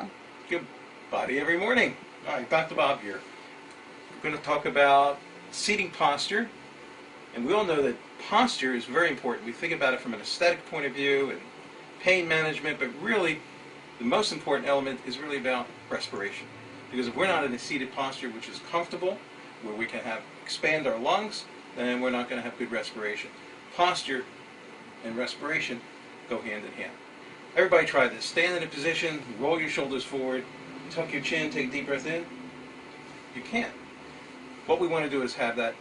Bob. Good body every morning. All right, Dr. Bob here. We're going to talk about seating posture. And we all know that posture is very important. We think about it from an aesthetic point of view and pain management, but really the most important element is really about respiration. Because if we're not in a seated posture which is comfortable, where we can expand our lungs, then we're not going to have good respiration. Posture and respiration go hand in hand. Everybody try this. Stand in a position, roll your shoulders forward, tuck your chin, take a deep breath in. You can't. What we want to do is have that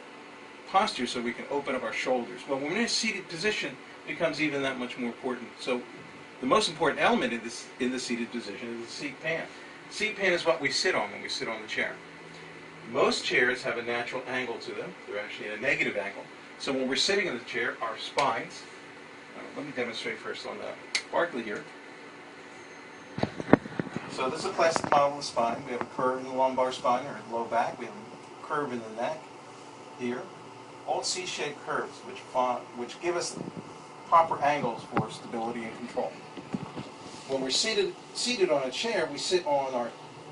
posture so we can open up our shoulders. Well, when we're in a seated position, it becomes even that much more important. So the most important element in the seated position is the seat pan. Seat pan is what we sit on when we sit on the chair. Most chairs have a natural angle to them. They're actually at a negative angle. So when we're sitting in the chair, our spines, let me demonstrate first on the Barkley here. So this is a classic model of the spine. We have a curve in the lumbar spine or the low back. We have a curve in the neck here. All C-shaped curves which give us proper angles for stability and control. When we're seated on a chair, we sit on our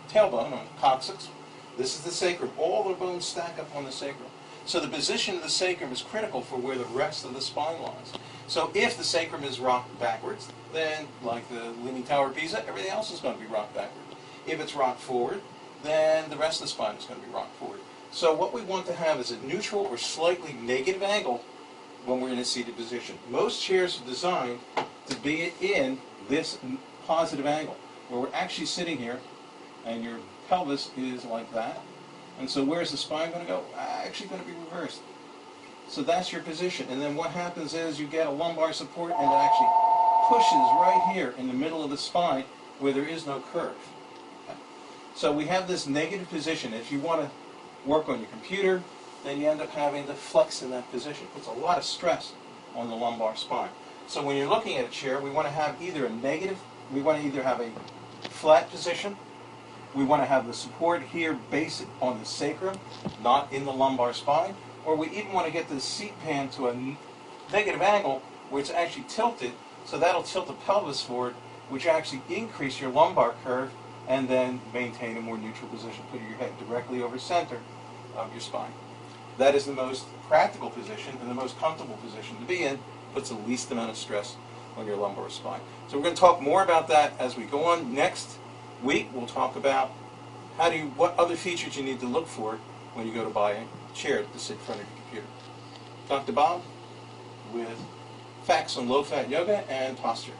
tailbone, on the coccyx. This is the sacrum. All the bones stack up on the sacrum. So the position of the sacrum is critical for where the rest of the spine lies. So if the sacrum is rocked backwards, then like the Leaning Tower of Pisa, everything else is going to be rocked backward. If it's rocked forward, then the rest of the spine is going to be rocked forward. So what we want to have is a neutral or slightly negative angle when we're in a seated position. Most chairs are designed to be in this positive angle, where we're actually sitting here and your pelvis is like that. And so where's the spine going to go? Actually going to be reversed. So that's your position. And then what happens is you get a lumbar support and it actually pushes right here in the middle of the spine where there is no curve. Okay? So we have this negative position. If you want to work on your computer, then you end up having to flex in that position. It puts a lot of stress on the lumbar spine. So when you're looking at a chair, we want to have either a negative, we want to either have a flat position, we want to have the support here based on the sacrum, not in the lumbar spine, or we even want to get the seat pan to a negative angle where it's actually tilted, so that'll tilt the pelvis forward, which actually increase your lumbar curve and then maintain a more neutral position, putting your head directly over center of your spine. That is the most practical position and the most comfortable position to be in, puts the least amount of stress on your lumbar spine. So we're going to talk more about that as we go on. Next week we'll talk about what other features you need to look for when you go to buy a chair to sit in front of your computer. Dr. Bob with facts on low-fat yoga and posture.